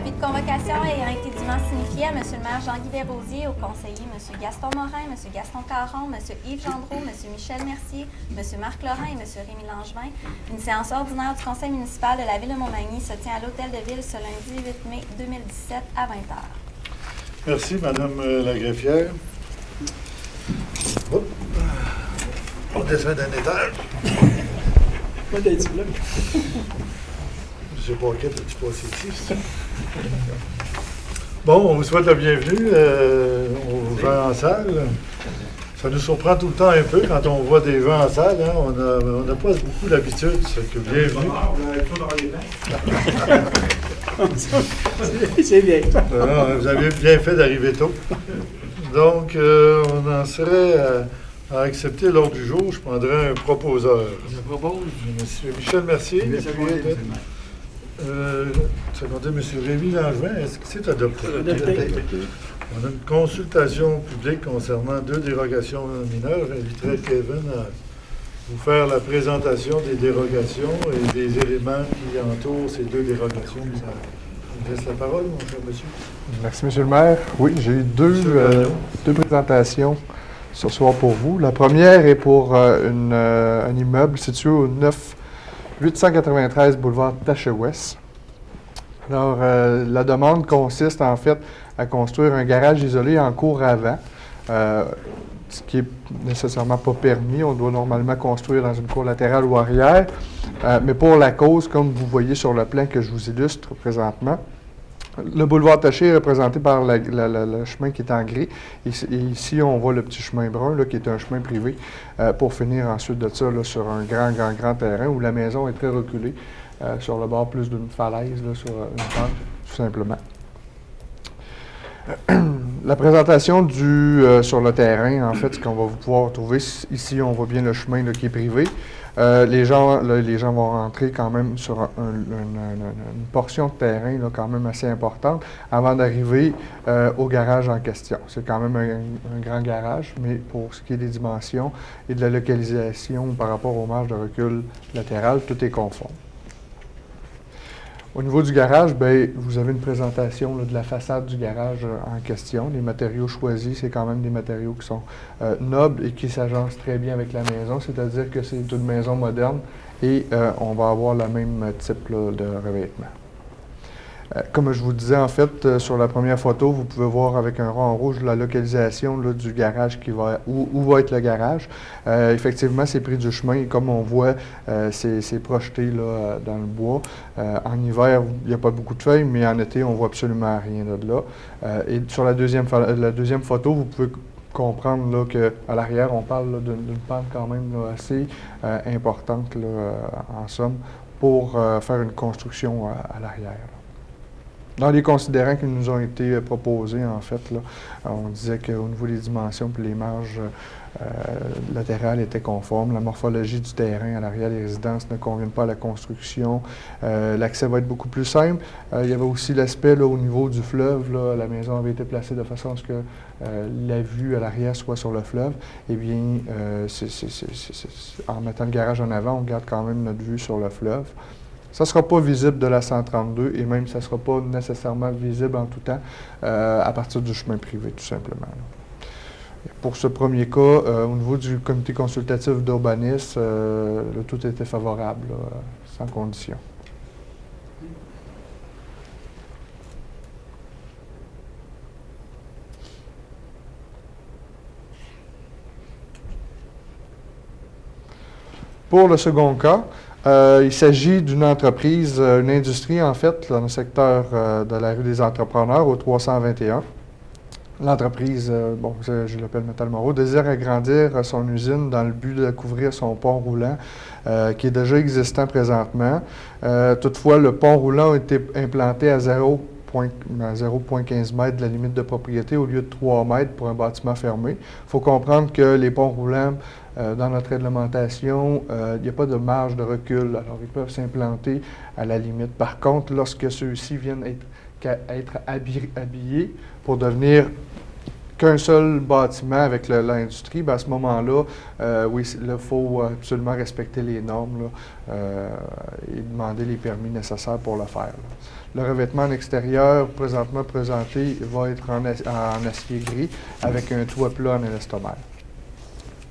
L'avis de convocation ayant été dûment signifié à M. le maire Jean-Guy Desrosiers, aux conseillers M. Gaston Morin, M. Gaston Caron, M. Yves Gendreau, M. Michel Mercier, M. Marc Laurent et M. Rémy Langevin. Une séance ordinaire du conseil municipal de la ville de Montmagny se tient à l'hôtel de ville ce lundi 8 mai 2017 à 20h. Merci, Madame la greffière. Oh. On descend d'un étage. Je sais pas quel petit passé ici. Bon, on vous souhaite la bienvenue aux gens en salle. Ça nous surprend tout le temps un peu quand on voit des gens en salle. Hein. On n'a pas beaucoup d'habitude. C'est que bienvenue. C'est bien. Vous avez bien fait d'arriver tôt. Donc, on en serait à accepter l'ordre du jour. Je prendrais un proposeur. Je propose. Monsieur Michel Mercier. Secondé, M. Rémy Langevin, est-ce que c'est adopté? On a une consultation publique concernant 2 dérogations mineures. J'inviterai Kevin à vous faire la présentation des dérogations et des éléments qui entourent ces 2 dérogations mineures. Je vous laisse la parole, mon cher monsieur. Merci, M. le maire. Oui, j'ai eu deux présentations ce soir pour vous. La première est pour un immeuble situé au 893 boulevard Taché-Ouest. Alors, la demande consiste en fait à construire un garage isolé en cour avant, ce qui n'est nécessairement pas permis. On doit normalement construire dans une cour latérale ou arrière. Mais pour la cause, comme vous voyez sur le plan que je vous illustre présentement, le boulevard Taché est représenté par le chemin qui est en gris. Ici, on voit le petit chemin brun, là, qui est un chemin privé, pour finir ensuite de ça là, sur un grand terrain où la maison est très reculée, sur le bord plus d'une falaise, là, sur une pente, tout simplement. La présentation sur le terrain, en fait, ce qu'on va pouvoir trouver, ici, on voit bien le chemin là, qui est privé. Les gens vont rentrer quand même sur une portion de terrain là, quand même assez importante avant d'arriver au garage en question. C'est quand même un grand garage, mais pour ce qui est des dimensions et de la localisation par rapport aux marges de recul latéral, tout est conforme. Au niveau du garage, bien, vous avez une présentation là, de la façade du garage en question. Les matériaux choisis, c'est quand même des matériaux qui sont nobles et qui s'agencent très bien avec la maison, c'est-à-dire que c'est une maison moderne et on va avoir le même type là, de revêtement. Comme je vous disais, en fait, sur la première photo, vous pouvez voir avec un rond en rouge la localisation là, du garage où va être le garage. Effectivement, c'est près du chemin et comme on voit, c'est projeté là, dans le bois. En hiver, il n'y a pas beaucoup de feuilles, mais en été, on ne voit absolument rien de là. Et sur la deuxième photo, vous pouvez comprendre là, qu'à l'arrière, on parle d'une pente quand même là, assez importante, là, en somme, pour faire une construction à l'arrière. Dans les considérants qui nous ont été proposés, en fait, là, on disait qu'au niveau des dimensions et les marges latérales étaient conformes. La morphologie du terrain à l'arrière des résidences ne convient pas à la construction. L'accès va être beaucoup plus simple. Il y avait aussi l'aspect au niveau du fleuve. Là, la maison avait été placée de façon à ce que la vue à l'arrière soit sur le fleuve. Eh bien, en mettant le garage en avant, on garde quand même notre vue sur le fleuve. Ça ne sera pas visible de la 132 et même ça ne sera pas nécessairement visible en tout temps à partir du chemin privé, tout simplement. Pour ce premier cas, au niveau du comité consultatif d'urbanisme, tout était favorable, là, sans condition. Pour le second cas, il s'agit d'une entreprise, une industrie en fait, dans le secteur de la rue des Entrepreneurs au 321. L'entreprise, je l'appelle Metal Moreau, désire agrandir son usine dans le but de couvrir son pont roulant qui est déjà existant présentement. Toutefois, le pont roulant a été implanté à 0,15 mètres de la limite de propriété au lieu de 3 mètres pour un bâtiment fermé. Il faut comprendre que les ponts roulants, dans notre réglementation, il n'y a pas de marge de recul, alors ils peuvent s'implanter à la limite. Par contre, lorsque ceux-ci viennent être habillés pour devenir qu'un seul bâtiment avec l'industrie, à ce moment-là, oui, il faut absolument respecter les normes là, et demander les permis nécessaires pour le faire. Là. Le revêtement en extérieur, présentement présenté, va être en acier gris avec un toit plat en élastomère.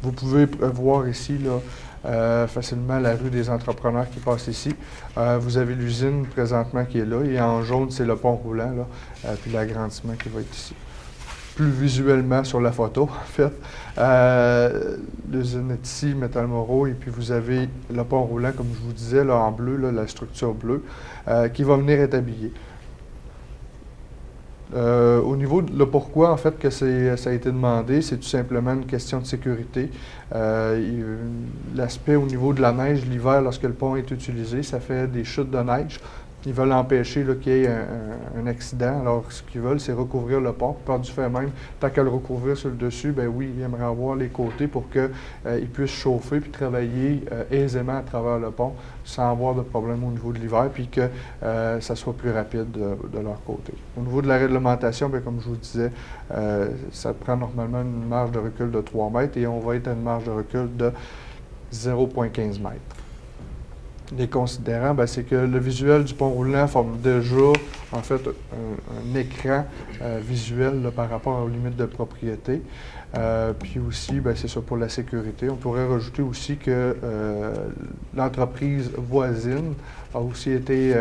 Vous pouvez voir ici là, facilement la rue des entrepreneurs qui passe ici. Vous avez l'usine présentement qui est là et en jaune, c'est le pont roulant, là, puis l'agrandissement qui va être ici. Plus visuellement sur la photo, en fait. L'usine est ici, Metal-Moreau, et puis vous avez le pont roulant, comme je vous disais, là, en bleu, là, la structure bleue, qui va venir être habillée. Au niveau de le pourquoi, en fait, que ça a été demandé, c'est tout simplement une question de sécurité. L'aspect au niveau de la neige, l'hiver, lorsque le pont est utilisé, ça fait des chutes de neige. Ils veulent empêcher qu'il y ait un accident. Alors, ce qu'ils veulent, c'est recouvrir le pont. Par du fait même, tant qu'à le recouvrir sur le dessus, ben oui, ils aimeraient avoir les côtés pour qu'ils puissent chauffer puis travailler aisément à travers le pont sans avoir de problème au niveau de l'hiver, puis que ça soit plus rapide de leur côté. Au niveau de la réglementation, bien, comme je vous disais, ça prend normalement une marge de recul de 3 mètres et on va être à une marge de recul de 0,15 mètres. Les considérants, c'est que le visuel du pont roulant forme déjà, en fait, un écran visuel là, par rapport aux limites de propriété. Puis aussi, c'est ça pour la sécurité. On pourrait rajouter aussi que l'entreprise voisine a aussi été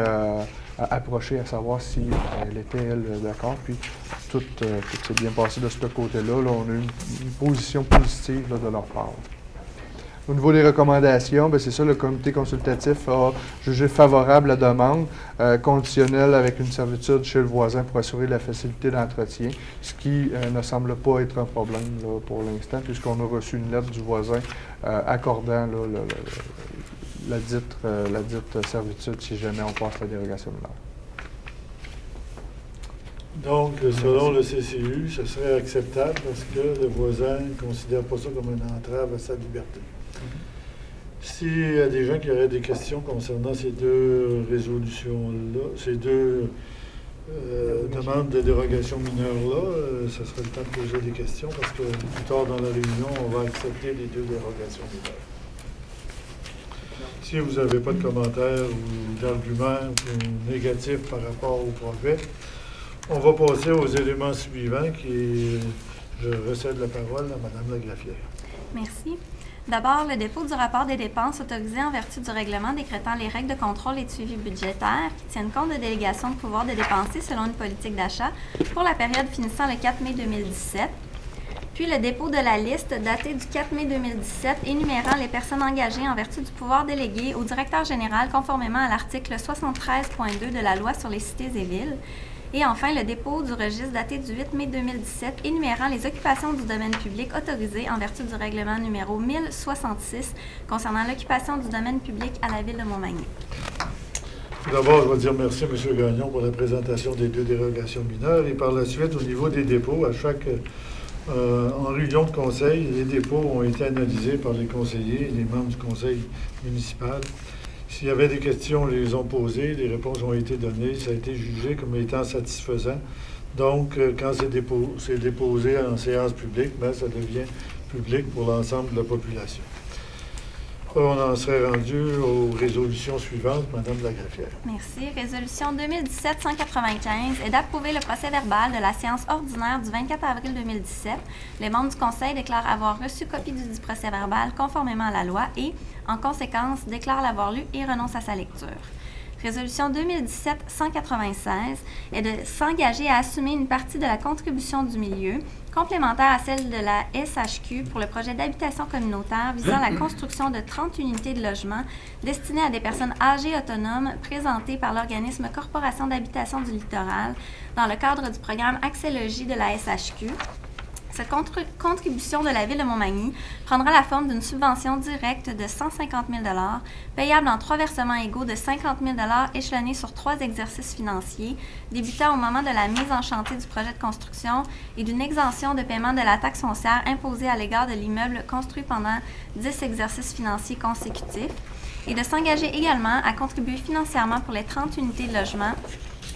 approchée à savoir si elle était, elle, d'accord. Puis tout s'est bien passé de ce côté-là. Là, on a eu une position positive là, de leur part. Au niveau des recommandations, c'est ça, le comité consultatif a jugé favorable la demande, conditionnelle avec une servitude chez le voisin pour assurer la facilité d'entretien, ce qui ne semble pas être un problème là, pour l'instant, puisqu'on a reçu une lettre du voisin accordant là, la dite servitude si jamais on passe la dérogation mineure. Donc, selon le CCU, ce serait acceptable parce que le voisin ne considère pas ça comme une entrave à sa liberté. S'il y a des gens qui auraient des questions concernant ces deux résolutions-là, ces deux demandes de dérogation mineure-là, ce serait le temps de poser des questions parce que plus tard dans la réunion, on va accepter les deux dérogations mineures. Si vous n'avez pas de commentaires ou d'arguments ou négatifs par rapport au projet, on va passer aux éléments suivants qui, je recède la parole à Mme Lagrafière. Merci. D'abord, le dépôt du rapport des dépenses autorisé en vertu du règlement décrétant les règles de contrôle et de suivi budgétaire qui tiennent compte de délégations de pouvoir de dépenser selon une politique d'achat pour la période finissant le 4 mai 2017. Puis le dépôt de la liste datée du 4 mai 2017 énumérant les personnes engagées en vertu du pouvoir délégué au directeur général conformément à l'article 73.2 de la loi sur les cités et villes. Et enfin, le dépôt du registre daté du 8 mai 2017 énumérant les occupations du domaine public autorisées en vertu du règlement numéro 1066 concernant l'occupation du domaine public à la ville de Montmagny. Tout d'abord, je vais dire merci à M. Gagnon pour la présentation des deux dérogations mineures et par la suite, au niveau des dépôts, en réunion de conseil, les dépôts ont été analysés par les conseillers et les membres du conseil municipal. S'il y avait des questions, ils les ont posées, les réponses ont été données, ça a été jugé comme étant satisfaisant. Donc, quand c'est déposé en séance publique, ça devient public pour l'ensemble de la population. On en serait rendu aux résolutions suivantes, Mme Lagrafière. Merci. Résolution 2017-195 est d'approuver le procès-verbal de la séance ordinaire du 24 avril 2017. Les membres du Conseil déclarent avoir reçu copie du dit procès-verbal conformément à la loi et, en conséquence, déclarent l'avoir lu et renoncent à sa lecture. Résolution 2017-196 est de s'engager à assumer une partie de la contribution du milieu, complémentaire à celle de la SHQ pour le projet d'habitation communautaire visant la construction de 30 unités de logement destinées à des personnes âgées autonomes présentées par l'organisme Corporation d'habitation du littoral dans le cadre du programme Accès Logis de la SHQ. Cette contribution de la Ville de Montmagny prendra la forme d'une subvention directe de 150 000 $ payable en 3 versements égaux de 50 000 $ échelonnés sur 3 exercices financiers, débutant au moment de la mise en chantier du projet de construction et d'une exemption de paiement de la taxe foncière imposée à l'égard de l'immeuble construit pendant 10 exercices financiers consécutifs, et de s'engager également à contribuer financièrement pour les 30 unités de logement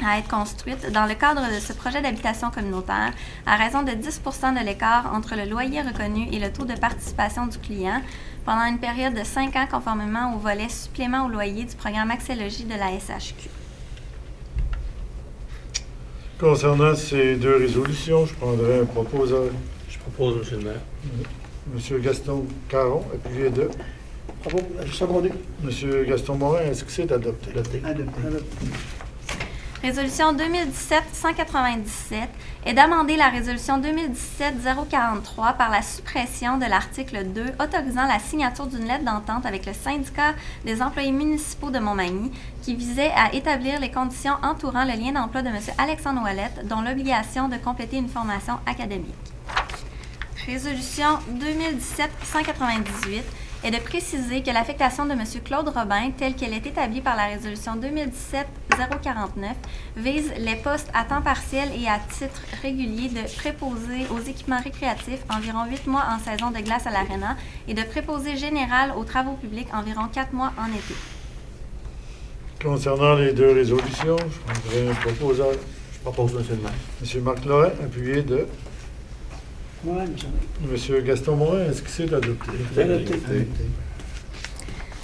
à être construite dans le cadre de ce projet d'habitation communautaire à raison de 10 de l'écart entre le loyer reconnu et le taux de participation du client pendant une période de 5 ans conformément au volet supplément au loyer du programme Axélogie de la SHQ. Concernant ces deux résolutions, je prendrai un proposeur. Je propose, M. le maire. M. Gaston Caron, appuyé de. Secondé. M. Gaston Morin, est-ce que c'est adopté? Adopté. Résolution 2017-197 est d'amender la résolution 2017-043 par la suppression de l'article 2 autorisant la signature d'une lettre d'entente avec le syndicat des employés municipaux de Montmagny qui visait à établir les conditions entourant le lien d'emploi de M. Alexandre Ouellette, dont l'obligation de compléter une formation académique. Résolution 2017-198 est de préciser que l'affectation de M. Claude Robin, telle qu'elle est établie par la résolution 2017-049, vise les postes à temps partiel et à titre régulier de préposé aux équipements récréatifs environ 8 mois en saison de glace à l'Arena et de préposé général aux travaux publics environ 4 mois en été. Concernant les deux résolutions, je prendrai un proposeur. Je propose, M. le maire. M. Marc Lorrain, appuyé de. Moi, M. Gaston Morin, est-ce que c'est adopté? Adopté.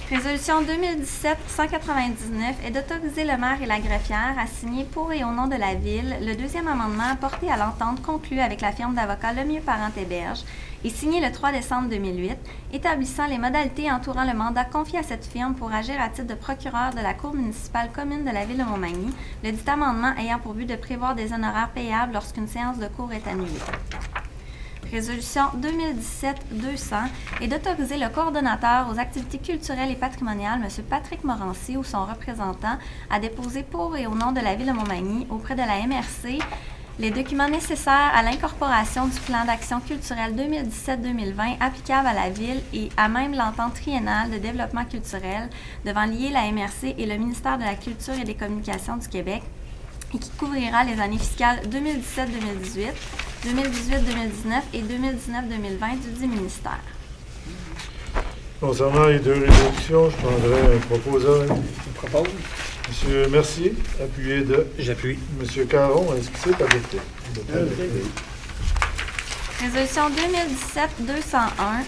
Résolution 2017-199 est d'autoriser le maire et la greffière à signer pour et au nom de la Ville le deuxième amendement porté à l'entente conclue avec la firme d'avocats Lemieux Parent Héberge et signé le 3 décembre 2008, établissant les modalités entourant le mandat confié à cette firme pour agir à titre de procureur de la Cour municipale commune de la Ville de Montmagny, le dit amendement ayant pour but de prévoir des honoraires payables lorsqu'une séance de cour est annulée. Résolution 2017-200 est d'autoriser le coordonnateur aux activités culturelles et patrimoniales, M. Patrick Morancy, ou son représentant, à déposer pour et au nom de la Ville de Montmagny auprès de la MRC les documents nécessaires à l'incorporation du plan d'action culturelle 2017-2020 applicable à la Ville et à même l'entente triennale de développement culturel devant lier la MRC et le ministère de la Culture et des Communications du Québec et qui couvrira les années fiscales 2017-2018, 2018-2019 et 2019-2020 du dit ministère. Concernant les deux résolutions, je prendrai un proposeur. Je propose. M. Mercier, appuyé de. J'appuie. M. Caron, est-ce que c'est adopté? Adopté. Résolution 2017-201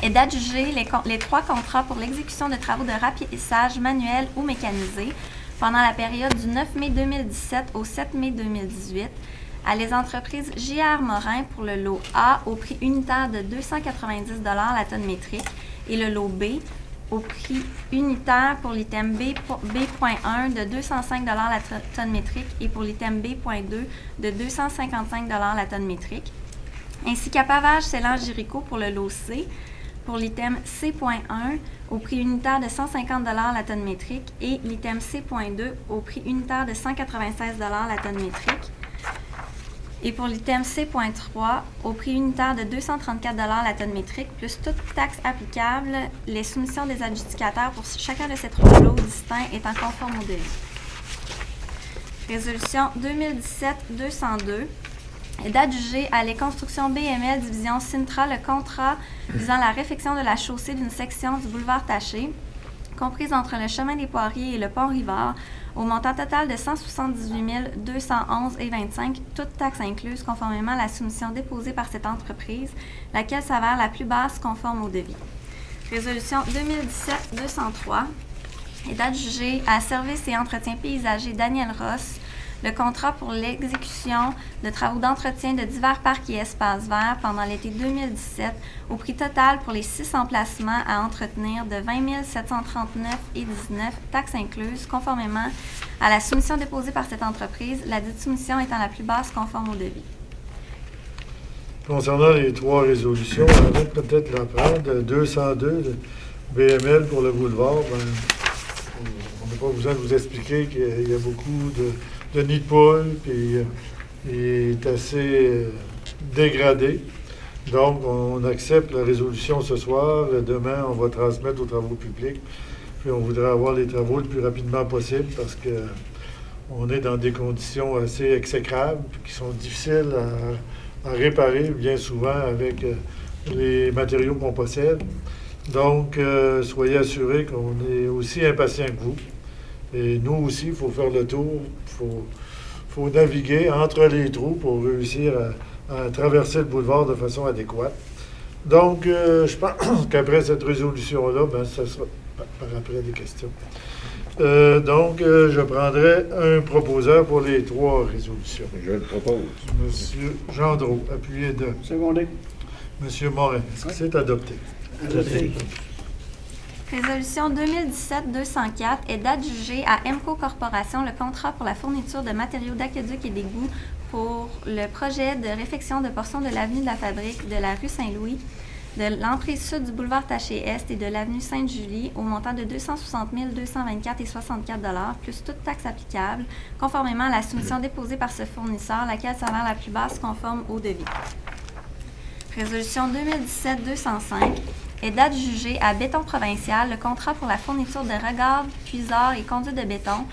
est d'adjuger les 3 contrats pour l'exécution de travaux de rapissage manuel ou mécanisé pendant la période du 9 mai 2017 au 7 mai 2018 à les entreprises J.R. Morin pour le lot A au prix unitaire de 290 $ la tonne métrique et le lot B au prix unitaire pour l'item B.1 de 205 $ la tonne métrique et pour l'item B.2 de 255 $ la tonne métrique, ainsi qu'à Pavage Célan Jéricho pour le lot C pour l'item C.1 au prix unitaire de 150 $ la tonne métrique et l'item C.2 au prix unitaire de 196 $ la tonne métrique et pour l'item C.3 au prix unitaire de 234 $ la tonne métrique plus toute taxe applicable, les soumissions des adjudicateurs pour chacun de ces 3 lots distincts étant conformes au devis. Résolution 2017-202 est d'adjuger à les constructions BML division Sintra le contrat visant la réfection de la chaussée d'une section du boulevard Taché, comprise entre le chemin des Poiriers et le pont Rivard, au montant total de 178 211,25 toutes taxes incluses, conformément à la soumission déposée par cette entreprise, laquelle s'avère la plus basse conforme au devis. Résolution 2017-203 est d'adjuger à Services et Entretien Paysager Daniel Ross le contrat pour l'exécution de travaux d'entretien de divers parcs et espaces verts pendant l'été 2017 au prix total pour les 6 emplacements à entretenir de 20 739,19 taxes incluses, conformément à la soumission déposée par cette entreprise, la dite soumission étant la plus basse conforme au devis. Concernant les 3 résolutions, on va peut-être la prendre. 202, le BML pour le boulevard, on n'a pas besoin de vous expliquer qu'il y a beaucoup de nids de poules, puis il est assez dégradé. Donc, on accepte la résolution ce soir. Demain, on va transmettre aux travaux publics. Puis, on voudrait avoir les travaux le plus rapidement possible parce qu'on est dans des conditions assez exécrables, qui sont difficiles à réparer bien souvent avec les matériaux qu'on possède. Donc, soyez assurés qu'on est aussi impatients que vous. Et nous aussi, il faut faire le tour, il faut naviguer entre les trous pour réussir à traverser le boulevard de façon adéquate. Donc, je pense qu'après cette résolution-là, ben, ça sera par après des questions. Donc, je prendrai un proposeur pour les 3 résolutions. Je le propose. Monsieur Gendreau, appuyé de Secondé. Monsieur Morin. Est-ce que c'est adopté? Adopté. Résolution 2017-204 est d'adjuger à EMCO Corporation le contrat pour la fourniture de matériaux d'aqueduc et d'égouts pour le projet de réfection de portions de l'avenue de la Fabrique, de la rue Saint-Louis, de l'entrée sud du boulevard Taché-Est et de l'avenue Sainte-Julie au montant de 260 224,64 $ plus toute taxe applicable, conformément à la soumission déposée par ce fournisseur, laquelle s'avère la plus basse conforme au devis. Résolution 2017-205 est d'adjuger à Béton Provincial le contrat pour la fourniture de regards, puiseurs et conduits de béton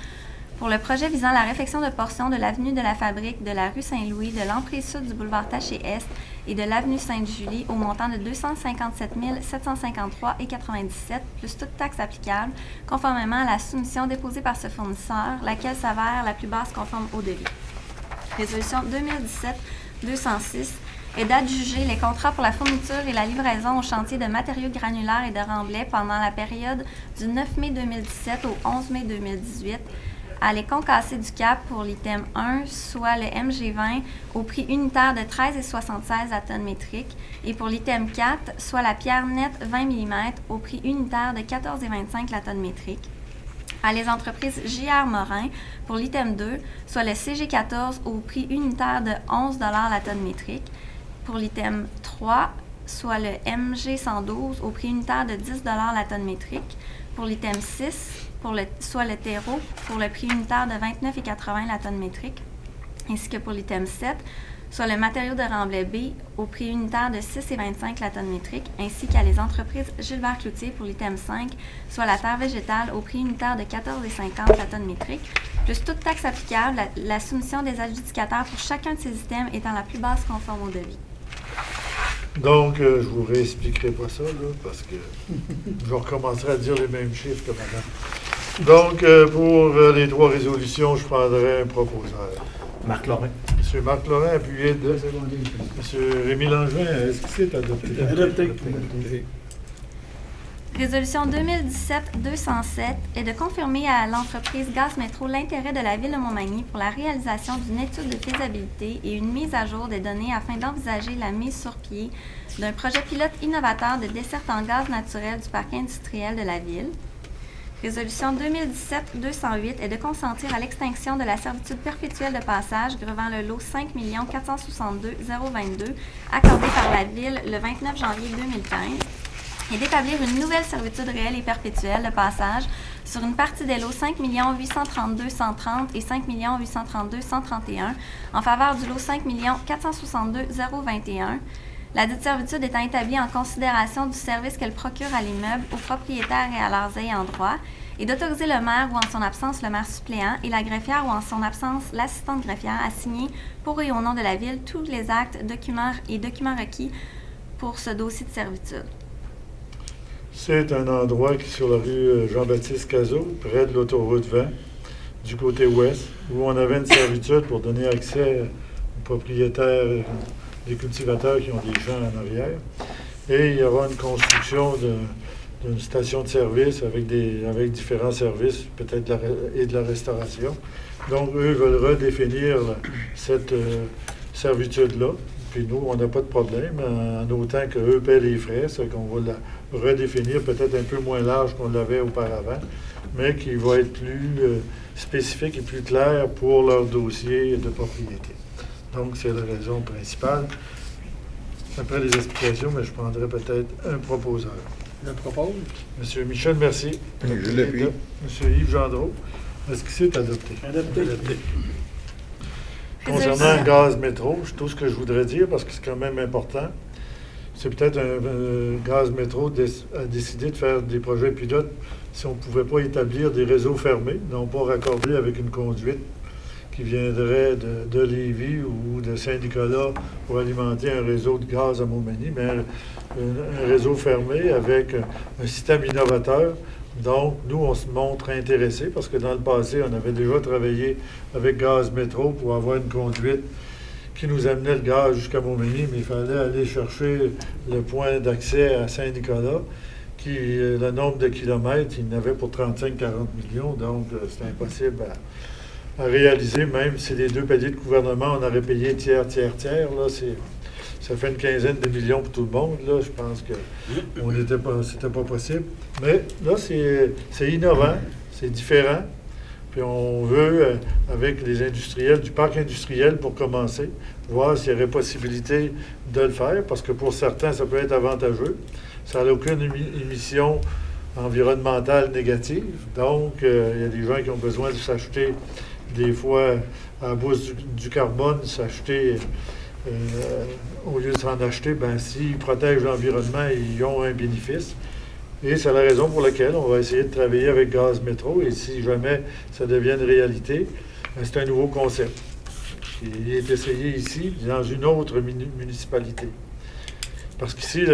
pour le projet visant la réfection de portions de l'avenue de la Fabrique, de la rue Saint-Louis, de l'emprise sud du boulevard Taché-Est et de l'avenue Sainte-Julie au montant de 257 753,97 plus toute taxe applicable, conformément à la soumission déposée par ce fournisseur, laquelle s'avère la plus basse conforme au devis. Résolution 2017-206 est d'adjuger les contrats pour la fourniture et la livraison au chantier de matériaux granulaires et de remblais pendant la période du 9 mai 2017 au 11 mai 2018 à les concassés du Cap pour l'item 1, soit le MG20, au prix unitaire de 13,76 à tonne métrique, et pour l'item 4, soit la pierre nette 20 mm, au prix unitaire de 14,25 la tonne métrique. À les entreprises J.R. Morin pour l'item 2, soit le CG14 au prix unitaire de 11 $ la tonne métrique. Pour l'item 3, soit le MG112 au prix unitaire de 10 $ la tonne métrique. Pour l'item 6, soit le terreau pour le prix unitaire de 29,80 la tonne métrique. Ainsi que pour l'item 7, soit le matériau de remblai B au prix unitaire de 6,25 la tonne métrique, ainsi qu'à les entreprises Gilbert Cloutier pour l'item 5, soit la terre végétale au prix unitaire de 14,50 la tonne métrique, plus toute taxe applicable, la soumission des adjudicateurs pour chacun de ces items étant la plus basse conforme au devis. Donc, je vous réexpliquerai pas ça, là, parce que je recommencerai à dire les mêmes chiffres que madame. Donc, pour les 3 résolutions, je prendrai un proposeur. Marc Lorrain. M. Marc Lorrain, appuyé de Secondé. M. Rémi Langevin. Est-ce que c'est adopté? Adopté. Résolution 2017-207 est de confirmer à l'entreprise Gaz Métro l'intérêt de la Ville de Montmagny pour la réalisation d'une étude de faisabilité et une mise à jour des données afin d'envisager la mise sur pied d'un projet pilote innovateur de desserte en gaz naturel du parc industriel de la Ville. Résolution 2017-208 est de consentir à l'extinction de la servitude perpétuelle de passage grevant le lot 5 462 022 accordé par la Ville le 29 janvier 2015 et d'établir une nouvelle servitude réelle et perpétuelle de passage sur une partie des lots 5 832 130 et 5 832 131 en faveur du lot 5 462 021. La dite servitude étant établie en considération du service qu'elle procure à l'immeuble, aux propriétaires et à leurs ayants droit, et d'autoriser le maire ou en son absence le maire suppléant et la greffière ou en son absence l'assistante greffière à signer pour et au nom de la Ville tous les actes, documents requis pour ce dossier de servitude. C'est un endroit qui est sur la rue Jean-Baptiste Cazot, près de l'autoroute 20, du côté ouest, où on avait une servitude pour donner accès aux propriétaires des cultivateurs qui ont des champs en arrière. Et il y aura une construction d'une station de service avec différents services, peut-être et de la restauration. Donc, eux veulent redéfinir cette servitude-là. Puis nous, on n'a pas de problème, en autant qu'eux paient les frais, c'est qu'on va la redéfinir peut-être un peu moins large qu'on l'avait auparavant, mais qui va être plus spécifique et plus clair pour leur dossier de propriété. Donc, c'est la raison principale. Après les explications, mais je prendrai peut-être un proposeur. Je propose. M. Michel Mercier. Je l'appuie. M. Yves Gendreau. Est-ce que c'est adopté? Adopté. Concernant le gaz métro, tout ce que je voudrais dire, parce que c'est quand même important, c'est peut-être un gaz métro a décidé de faire des projets pilotes si on ne pouvait pas établir des réseaux fermés, non pas raccordés avec une conduite qui viendrait de Lévis ou de Saint-Nicolas pour alimenter un réseau de gaz à Montmagny, mais un réseau fermé avec un système innovateur Donc, nous, on se montre intéressés parce que dans le passé, on avait déjà travaillé avec Gaz Métro pour avoir une conduite qui nous amenait le gaz jusqu'à Montmagny, mais il fallait aller chercher le point d'accès à Saint-Nicolas, qui, le nombre de kilomètres, il y en avait pour 35-40 millions, donc c'est impossible à réaliser, même si les deux paliers de gouvernement, on aurait payé tiers, là, ça fait une quinzaine de millions pour tout le monde, là, je pense que c'était pas possible. Mais là, c'est innovant, c'est différent. Puis on veut, avec les industriels, du parc industriel pour commencer, voir s'il y aurait possibilité de le faire, parce que pour certains, ça peut être avantageux. Ça n'a aucune émission environnementale négative. Donc, il y a des gens qui ont besoin de s'acheter, des fois, à la bourse du carbone, s'acheter, au lieu de s'en acheter, bien, s'ils protègent l'environnement, ils ont un bénéfice. Et c'est la raison pour laquelle on va essayer de travailler avec Gaz Métro. Et si jamais ça devient une réalité, c'est un nouveau concept. Il est essayé ici, dans une autre municipalité. Parce qu'ici,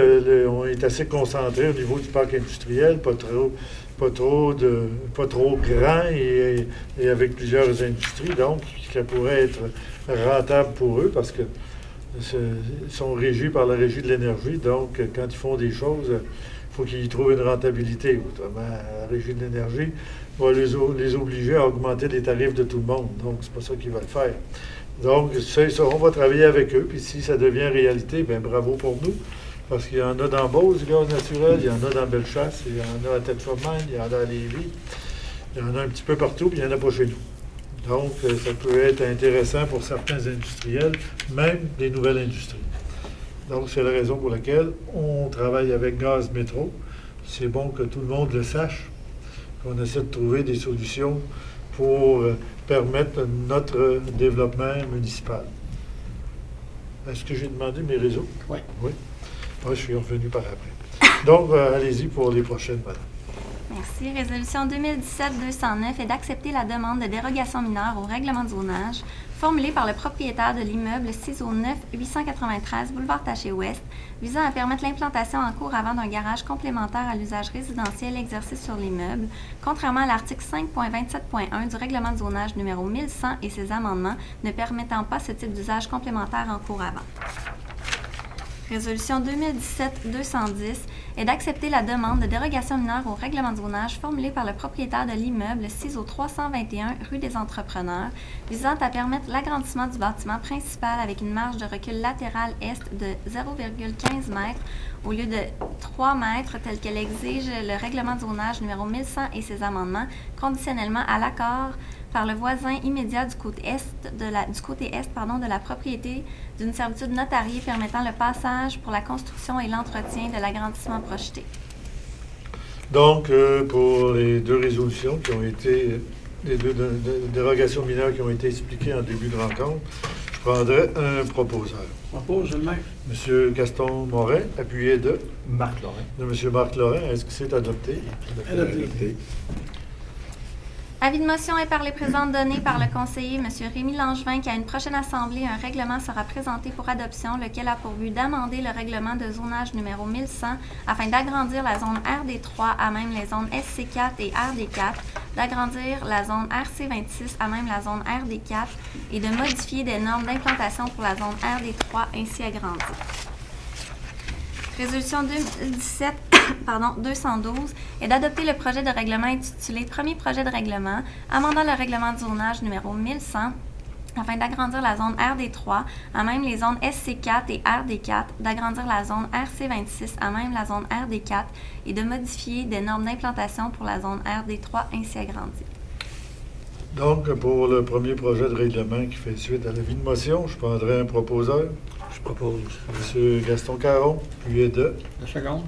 on est assez concentré au niveau du parc industriel, pas trop grand et avec plusieurs industries, donc ça pourrait être rentable pour eux parce que ils sont régis par la Régie de l'énergie. Donc, quand ils font des choses, il faut qu'ils y trouvent une rentabilité. Autrement, la Régie de l'énergie va les obliger à augmenter les tarifs de tout le monde. Donc, c'est pas ça qu'ils veulent faire. Donc, ça, on va travailler avec eux. Puis, si ça devient réalité, bien, bravo pour nous. Parce qu'il y en a dans Beauce, du gaz naturel, il y en a dans Bellechasse, il y en a à Tête-Forman, il y en a à Lévis, il y en a un petit peu partout, puis il n'y en a pas chez nous. Donc, ça peut être intéressant pour certains industriels, même des nouvelles industries. Donc, c'est la raison pour laquelle on travaille avec Gaz Métro. C'est bon que tout le monde le sache, qu'on essaie de trouver des solutions pour permettre notre développement municipal. Est-ce que j'ai demandé mes réseaux? Oui. Oui. Moi, je suis revenu par après. Donc, allez-y pour les prochaines, madame. Merci. Résolution 2017-209 est d'accepter la demande de dérogation mineure au règlement de zonage formulée par le propriétaire de l'immeuble 609-893 boulevard Taché-Ouest, visant à permettre l'implantation en cours avant d'un garage complémentaire à l'usage résidentiel exercé sur l'immeuble, contrairement à l'article 5.27.1 du règlement de zonage numéro 1100 et ses amendements ne permettant pas ce type d'usage complémentaire en cours avant. Résolution 2017-210 est d'accepter la demande de dérogation mineure au règlement de zonage formulée par le propriétaire de l'immeuble 6 au 321 rue des Entrepreneurs, visant à permettre l'agrandissement du bâtiment principal avec une marge de recul latérale est de 0,15 m au lieu de 3 mètres tel qu'elle exige le règlement de zonage numéro 1100 et ses amendements, conditionnellement à l'accord par le voisin immédiat du côté est de la propriété d'une servitude notariée permettant le passage pour la construction et l'entretien de l'agrandissement projeté. Donc, pour les deux résolutions qui ont été, les deux dérogations mineures qui ont été expliquées en début de rencontre, je prendrai un proposeur. Propose le maire. M. Gaston Morin, appuyé de Marc Lorrain. De M. Marc Lorrain. Est-ce que c'est adopté? Adopté. Avis de motion est par les présentes données par le conseiller M. Rémy Langevin qu'à une prochaine assemblée, un règlement sera présenté pour adoption, lequel a pour but d'amender le règlement de zonage numéro 1100 afin d'agrandir la zone RD3 à même les zones SC4 et RD4, d'agrandir la zone RC26 à même la zone RD4 et de modifier des normes d'implantation pour la zone RD3 ainsi agrandie. Résolution 2017-212 est d'adopter le projet de règlement intitulé « Premier projet de règlement amendant le règlement de zonage numéro 1100 afin d'agrandir la zone RD3 à même les zones SC4 et RD4, d'agrandir la zone RC26 à même la zone RD4 et de modifier des normes d'implantation pour la zone RD3 ainsi agrandie. » Donc, pour le premier projet de règlement qui fait suite à l'avis de motion, je prendrai un proposeur. Je propose. M. Gaston Caron, appuyé de La seconde.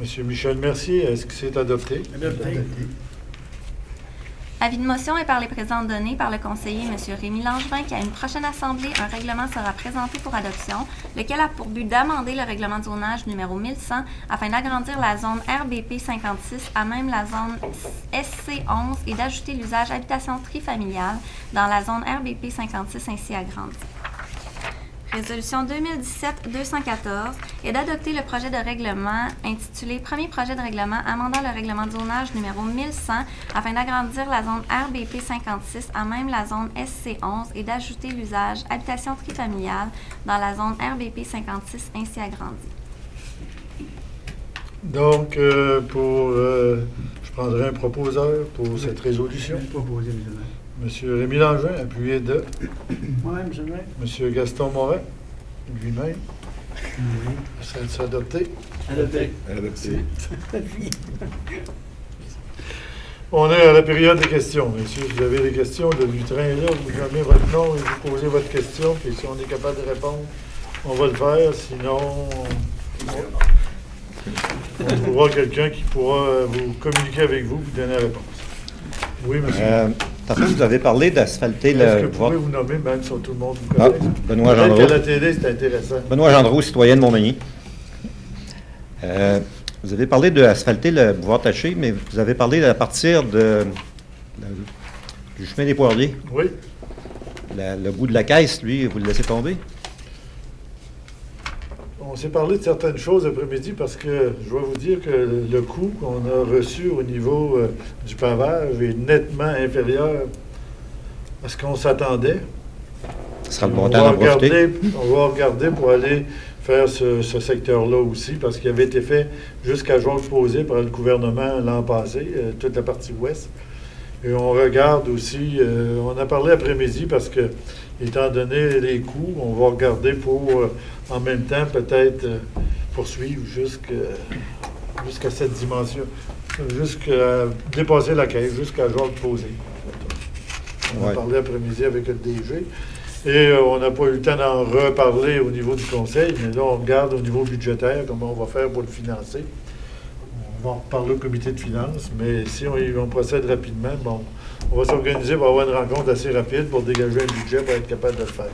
M. Michel Mercier. Est-ce que c'est adopté? Adopté. Avis de motion est par les présentes données par le conseiller M. Rémy Langevin qu'à une prochaine assemblée, un règlement sera présenté pour adoption, lequel a pour but d'amender le règlement de zonage numéro 1100 afin d'agrandir la zone RBP 56 à même la zone SC 11 et d'ajouter l'usage habitation trifamiliale dans la zone RBP 56 ainsi agrandie. Résolution 2017-214 est d'adopter le projet de règlement intitulé « Premier projet de règlement amendant le règlement de zonage numéro 1100 afin d'agrandir la zone RBP 56 à même la zone SC 11 et d'ajouter l'usage habitation trifamiliale dans la zone RBP 56 ainsi agrandie. » Donc, je prendrai un proposeur pour cette résolution. Proposé, M. le maire. M. Rémi Langevin, appuyé de Moi-même, M. le maire. M. Gaston Morin, lui-même. Oui. Ça va être adopté. Adopté. On est à la période des questions. Messieurs, si vous avez des questions, le lutrin est là, vous nommez votre nom et vous posez votre question, puis si on est capable de répondre, on va le faire. Sinon, on trouvera quelqu'un qui pourra vous communiquer avec vous, vous donner la réponse. Oui, monsieur. Tantôt, vous avez parlé d'asphalter Est-ce que le... vous pouvez vous nommer, même si tout le monde vous Ah, connaît? Benoît Peut-être Gendreau. qu'à la télé, c'est intéressant. Benoît Gendreau, citoyen de Montmagny. Vous avez parlé d'asphalter le boulevard Taché, mais vous avez parlé à partir du chemin des Poiriers. Oui. Le bout de la caisse, lui, vous le laissez tomber? On s'est parlé de certaines choses après-midi parce que je dois vous dire que le coût qu'on a reçu au niveau du pavage est nettement inférieur à ce qu'on s'attendait. Ce sera le bon temps d'en profiter. On va regarder pour aller faire ce secteur-là aussi, parce qu'il avait été fait jusqu'à Georges-Posé par le gouvernement l'an passé, toute la partie ouest. Et on regarde aussi, on a parlé après-midi parce que, étant donné les coûts, on va regarder pour, en même temps, peut-être poursuivre jusqu'à cette dimension, jusqu'à dépasser la caisse, jusqu'à Georges-Posé. On a parlé après-midi avec le DG. Et on n'a pas eu le temps d'en reparler au niveau du conseil, mais là, on regarde au niveau budgétaire comment on va faire pour le financer. On va en reparler au comité de finances, mais si on procède rapidement, bon, on va s'organiser pour avoir une rencontre assez rapide pour dégager un budget pour être capable de le faire.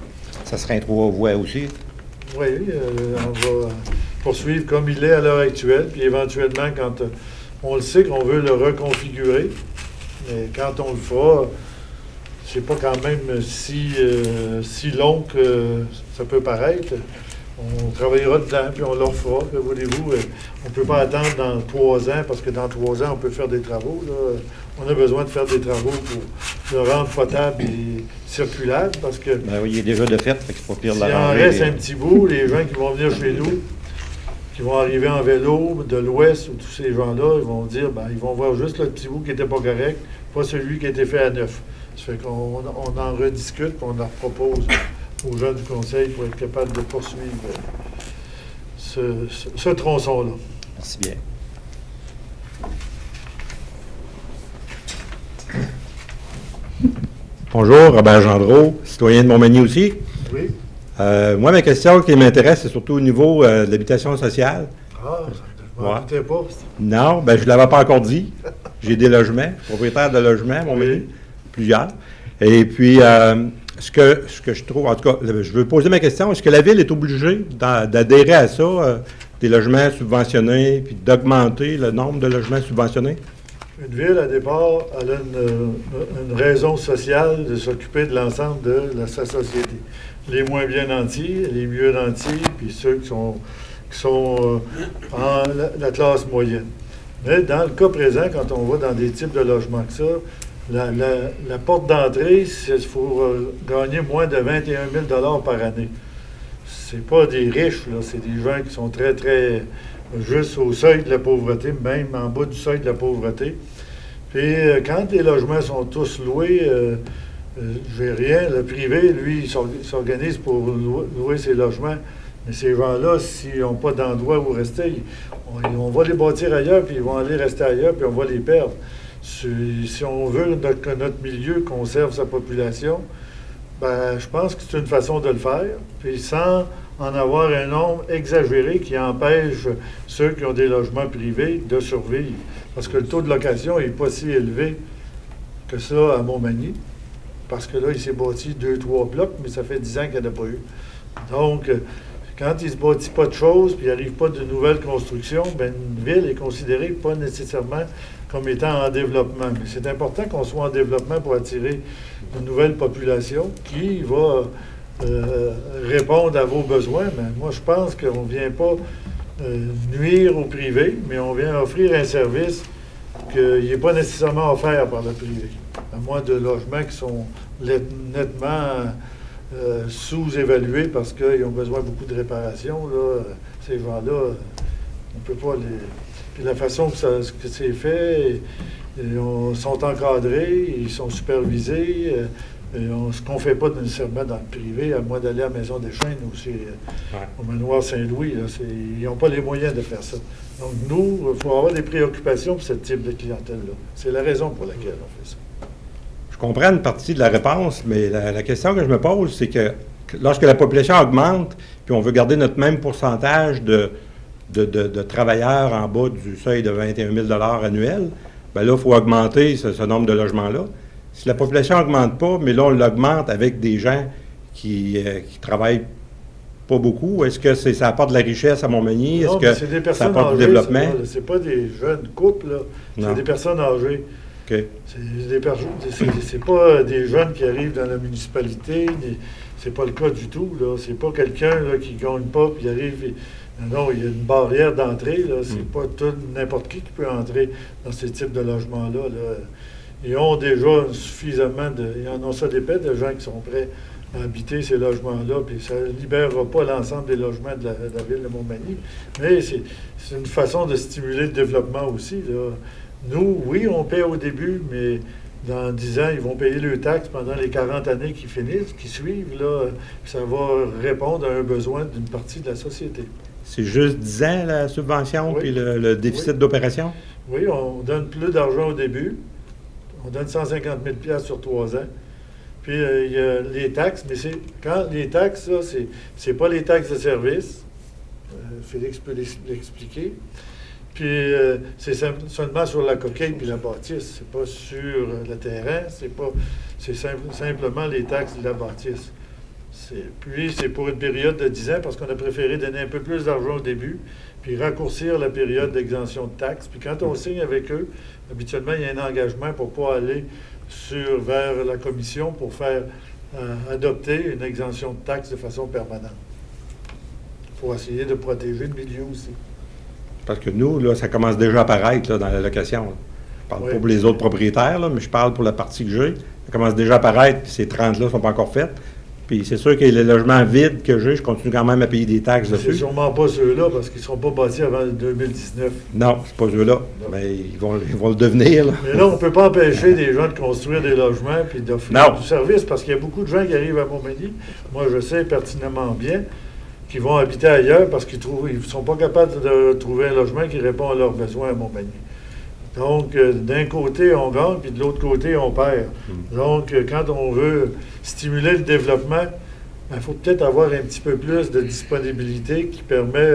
Ça serait un 3 voies aussi? Oui, on va poursuivre comme il est à l'heure actuelle, puis éventuellement, quand on le sait qu'on veut le reconfigurer, mais quand on le fera, c'est pas quand même si long que ça peut paraître. On travaillera dedans, puis on le refera. Que voulez-vous? On ne peut pas attendre dans 3 ans, parce que dans 3 ans, on peut faire des travaux. Là. On a besoin de faire des travaux pour le rendre potable et circulable, parce que Ben oui, il est déjà de fait, fait que c'est pas pire de s'il en l'arranger. reste un petit bout, les gens qui vont venir chez nous, qui vont arriver en vélo de l'Ouest, ou tous ces gens-là, ils vont dire, ben, ils vont voir juste le petit bout qui n'était pas correct, pas celui qui a été fait à neuf. Ça fait qu'on en rediscute, puis on en propose aux gens du conseil pour être capable de poursuivre ce tronçon-là. Merci bien. Bonjour, Robert Gendreau, citoyen de Montmagny aussi. Oui? Moi, ma question qui m'intéresse, c'est surtout au niveau de l'habitation sociale. Ah, je m'en doutais pas. Non, ben je ne l'avais pas encore dit. J'ai des logements, propriétaire de logements à Montmagny, Oui. plusieurs. Et puis, ce que je trouve, en tout cas, je veux poser ma question, est-ce que la Ville est obligée d'adhérer à ça, des logements subventionnés, puis d'augmenter le nombre de logements subventionnés? Une ville, à départ, elle a une raison sociale de s'occuper de l'ensemble de sa société. Les moins bien nantis, les mieux nantis, puis ceux qui sont en la classe moyenne. Mais dans le cas présent, quand on va dans des types de logements que ça, la porte d'entrée, il faut gagner moins de 21 000 par année. C'est pas des riches, là, c'est des gens qui sont très, très juste au seuil de la pauvreté, même en bas du seuil de la pauvreté. Puis quand les logements sont tous loués, j'ai rien. Le privé, lui, il s'organise pour louer ses logements. Mais ces gens-là, s'ils n'ont pas d'endroit où rester, on va les bâtir ailleurs, puis ils vont aller rester ailleurs, puis on va les perdre. Si on veut que notre milieu conserve sa population, ben, je pense que c'est une façon de le faire, puis sans en avoir un nombre exagéré qui empêche ceux qui ont des logements privés de survivre. Parce que le taux de location n'est pas si élevé que ça à Montmagny, parce que là, il s'est bâti 2-3 blocs, mais ça fait 10 ans qu'il n'y en a pas eu. Donc, quand il ne se bâtit pas de choses, puis il n'arrive pas de nouvelles constructions, bien, une ville est considérée pas nécessairement comme étant en développement. Mais c'est important qu'on soit en développement pour attirer une nouvelle population qui va répondre à vos besoins. Mais moi, je pense qu'on ne vient pas nuire au privé, mais on vient offrir un service qu'il n'est pas nécessairement offert par le privé. À moins de logements qui sont nettement sous-évalués parce qu'ils ont besoin de beaucoup de réparations. Là, ces gens-là, on ne peut pas les... Puis la façon que c'est fait, ils sont encadrés, ils sont supervisés. Ce qu'on ne fait pas nécessairement dans le privé, à moins d'aller à la Maison des Chênes ou au Manoir Saint-Louis. Ils n'ont pas les moyens de faire ça. Donc, nous, il faut avoir des préoccupations pour ce type de clientèle-là. C'est la raison pour laquelle on fait ça. Je comprends une partie de la réponse, mais la question que je me pose, c'est que lorsque la population augmente, puis on veut garder notre même pourcentage de travailleurs en bas du seuil de 21 000 annuels, bien là, il faut augmenter ce nombre de logements-là. Si la population n'augmente pas, mais là, on l'augmente avec des gens qui travaillent pas beaucoup, est-ce que ça apporte de la richesse à Montmagny? Non, est-ce que ça apporte du développement? C'est pas des jeunes couples, là. C'est des personnes âgées. Okay. C'est pas des jeunes qui arrivent dans la municipalité. C'est pas le cas du tout, là. C'est pas quelqu'un qui ne gagne pas puis arrive... Non, il y a une barrière d'entrée, là. C'est pas n'importe qui peut entrer dans ces types de logements-là, là. Ils ont déjà suffisamment ils en ont ça d'épais de gens qui sont prêts à habiter ces logements-là, puis ça ne libérera pas l'ensemble des logements de la ville de Montmagny. Mais c'est une façon de stimuler le développement aussi, là. Nous, oui, on paie au début, mais dans 10 ans, ils vont payer leurs taxes pendant les 40 années qui finissent, qui suivent, là. Ça va répondre à un besoin d'une partie de la société. C'est juste 10 ans, la subvention, oui. Puis le déficit d'opération? Oui, on donne plus d'argent au début. On donne 150 000 sur 3 ans. Puis, il y a les taxes, mais quand les taxes, ça, c'est pas les taxes de service. Félix peut l'expliquer. Puis, c'est seulement sur la coquille puis la bâtisse. C'est pas sur le terrain. C'est simplement les taxes de la bâtisse. Puis, c'est pour une période de 10 ans parce qu'on a préféré donner un peu plus d'argent au début puis raccourcir la période d'exemption de taxes. Puis, quand on signe avec eux, habituellement, il y a un engagement pour ne pas aller vers la commission pour faire adopter une exemption de taxes de façon permanente. Pour essayer de protéger le milieu aussi. Parce que nous, là, ça commence déjà à apparaître là, dans la location. Là. Je parle pas pour les autres propriétaires, là, mais je parle pour la partie que j'ai. Ça commence déjà à apparaître, puis ces 30-là ne sont pas encore faites. Puis c'est sûr que les logements vides que j'ai, je continue quand même à payer des taxes dessus. C'est sûrement pas ceux-là, parce qu'ils ne seront pas bâtis avant 2019. Non, c'est pas ceux-là. Mais ils vont le devenir. Là. Mais là, on ne peut pas empêcher des gens de construire des logements puis d'offrir du service, parce qu'il y a beaucoup de gens qui arrivent à Montmagny. Moi, je sais pertinemment bien qu'ils vont habiter ailleurs parce qu'ils ne sont pas capables de trouver un logement qui répond à leurs besoins à Montmagny. Donc, d'un côté, on gagne, puis de l'autre côté, on perd. Donc, quand on veut stimuler le développement, il faut peut-être avoir un petit peu plus de disponibilité qui permet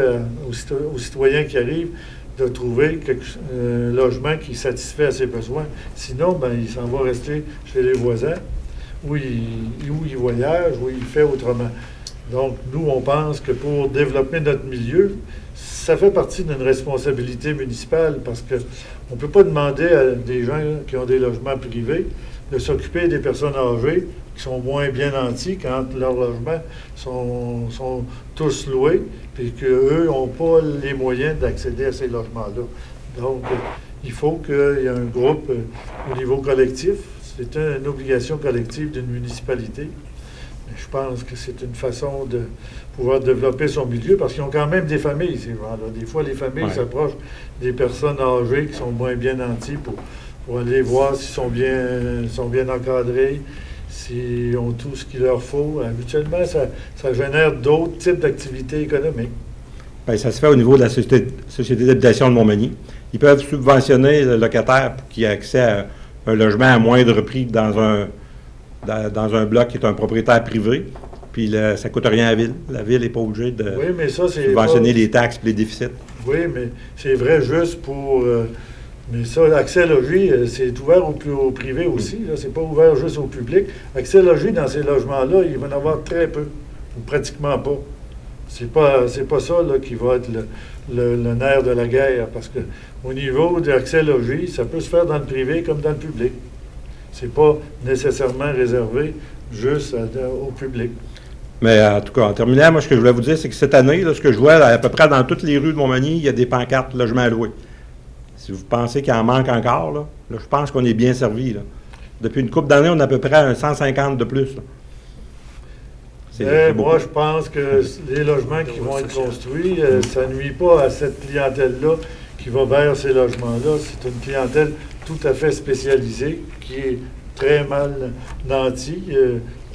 aux citoyens qui arrivent de trouver un logement qui satisfait à ses besoins. Sinon, il s'en va rester chez les voisins, où il voyage, où il fait autrement. Donc, nous, on pense que pour développer notre milieu, ça fait partie d'une responsabilité municipale parce qu'on ne peut pas demander à des gens qui ont des logements privés de s'occuper des personnes âgées qui sont moins bien nantis quand leurs logements sont tous loués et qu'eux n'ont pas les moyens d'accéder à ces logements-là. Donc, il faut qu'il y ait un groupe au niveau collectif. C'est une obligation collective d'une municipalité. Je pense que c'est une façon de pouvoir développer son milieu, parce qu'ils ont quand même des familles, ces gens-là. Des fois, les familles s'approchent des personnes âgées qui sont moins bien nanties pour aller voir s'ils sont bien encadrés, s'ils ont tout ce qu'il leur faut. Habituellement, ça génère d'autres types d'activités économiques. Bien, ça se fait au niveau de la Société d'habitation de Montmagny. Ils peuvent subventionner le locataire pour qu'il ait accès à un logement à moindre prix dans un bloc qui est un propriétaire privé, puis ça ne coûte rien à la ville. La ville n'est pas obligée de subventionner les taxes et les déficits. Oui, mais c'est vrai juste pour... mais ça, Accès Logis, c'est ouvert au privé aussi. Ce n'est pas ouvert juste au public. Accès Logis, dans ces logements-là, il va en avoir très peu, ou pratiquement pas. C'est pas ça là, qui va être le nerf de la guerre, parce qu'au niveau d'Accès Logis, ça peut se faire dans le privé comme dans le public. C'est pas nécessairement réservé juste au public. Mais en tout cas, en terminant, moi, ce que je voulais vous dire, c'est que cette année, là, ce que je vois, là, à peu près dans toutes les rues de Montmagny, il y a des pancartes logements à louer. Si vous pensez qu'il en manque encore, là, je pense qu'on est bien servi. Là. Depuis une couple d'années, on a à peu près un 150 de plus. Là. Mais moi, je pense que les logements qui vont être construits, ça ne nuit pas à cette clientèle-là qui va vers ces logements-là. C'est une clientèle tout à fait spécialisée qui est très mal nantie.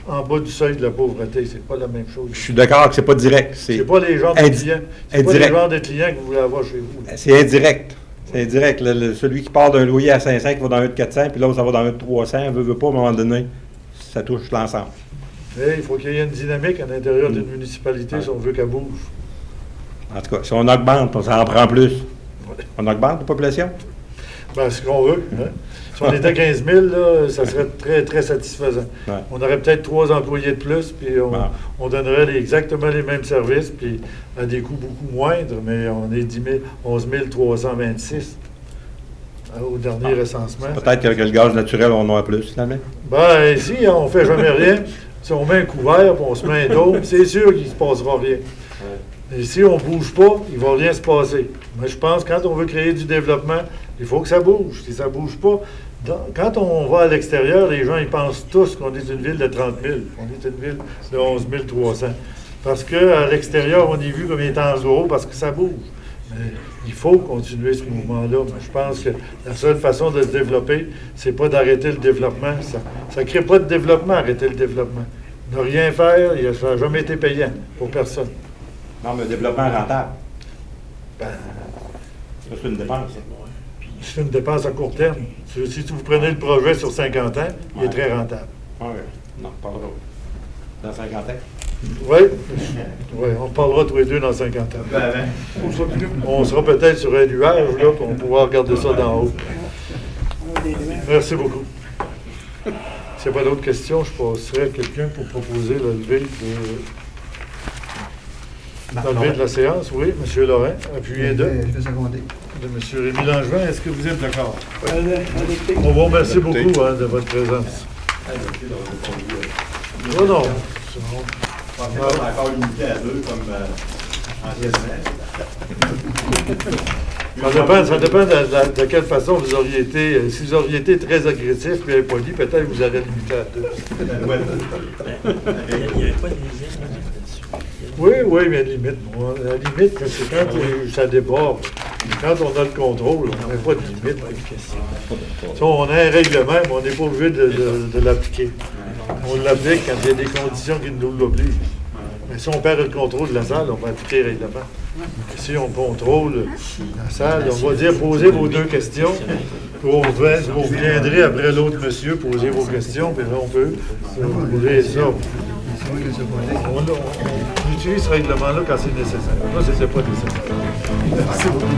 En bas du seuil de la pauvreté, c'est pas la même chose. Je suis d'accord que c'est pas direct. C'est pas les genres de clients. C'est pas les genres de clients que vous voulez avoir chez vous. Là. C'est indirect. C'est indirect. Celui qui part d'un loyer à 500 qui va dans un de 400, puis l'autre, ça va dans un de 300, veut pas, à un moment donné, ça touche l'ensemble. Mais il faut qu'il y ait une dynamique à l'intérieur d'une municipalité si on veut qu'elle bouge. En tout cas, si on augmente, ça en prend plus. On augmente la population? Ben, ce qu'on veut. Hein? Si on était à 15 000, là, ça serait très, très satisfaisant. Ouais. On aurait peut-être 3 employés de plus, puis on donnerait exactement les mêmes services, puis à des coûts beaucoup moindres, mais on est 11 326 au dernier recensement. Peut-être qu'avec le gaz naturel, on en a plus, finalement. Ben, ici, on ne fait jamais rien. Si on met un couvert, puis on se met un dôme, c'est sûr qu'il ne se passera rien. Et si on ne bouge pas, il ne va rien se passer. Mais je pense que quand on veut créer du développement, il faut que ça bouge. Si ça ne bouge pas, quand on va à l'extérieur, les gens ils pensent tous qu'on est une ville de 30 000. On est une ville de 11 300. Parce qu'à l'extérieur, on est vu comme étant gros parce que ça bouge. Mais il faut continuer ce mouvement-là. Mais je pense que la seule façon de se développer, c'est pas d'arrêter le développement. Ça ne crée pas de développement, arrêter le développement. Ne rien faire, ça n'a jamais été payant pour personne. Non, mais développement rentable. Ben, ça, c'est une dépense. c'est une dépense à court terme. Si vous prenez le projet sur 50 ans, il est très rentable. Oui, non, pas drôle. Dans 50 ans. Oui, on parlera tous les deux dans 50 ans. On sera peut-être sur un nuage, là, puis on pourra regarder ça d'en haut. Merci beaucoup. S'il n'y a pas d'autres questions, je passerai à quelqu'un pour proposer le lever de la séance. Oui, M. Laurent, appuyez de M. Rémy Langevin. Est-ce que vous êtes d'accord? On vous remercie beaucoup de votre présence. Non, non. On va encore limité à 2 comme Ça dépend de quelle façon vous auriez été. Si vous auriez été très agressif et impoli, peut-être vous auriez limité à 2. Il n'y avait pas de limite. Oui, mais il y a une limite. La limite, c'est quand ça déborde. Quand on a le contrôle, on n'a pas de limite. On a un règlement, mais on n'est pas obligé de l'appliquer. On l'applique quand il y a des conditions qui nous l'obligent. Mais si on perd le contrôle de la salle, on va appliquer le règlement. Si on contrôle la salle, on va dire posez vos 2 questions. Vous reviendrez après l'autre monsieur, poser vos questions, puis là on peut poser ça. On utilise ce règlement-là quand c'est nécessaire. Là, ce n'est pas nécessaire. Merci beaucoup.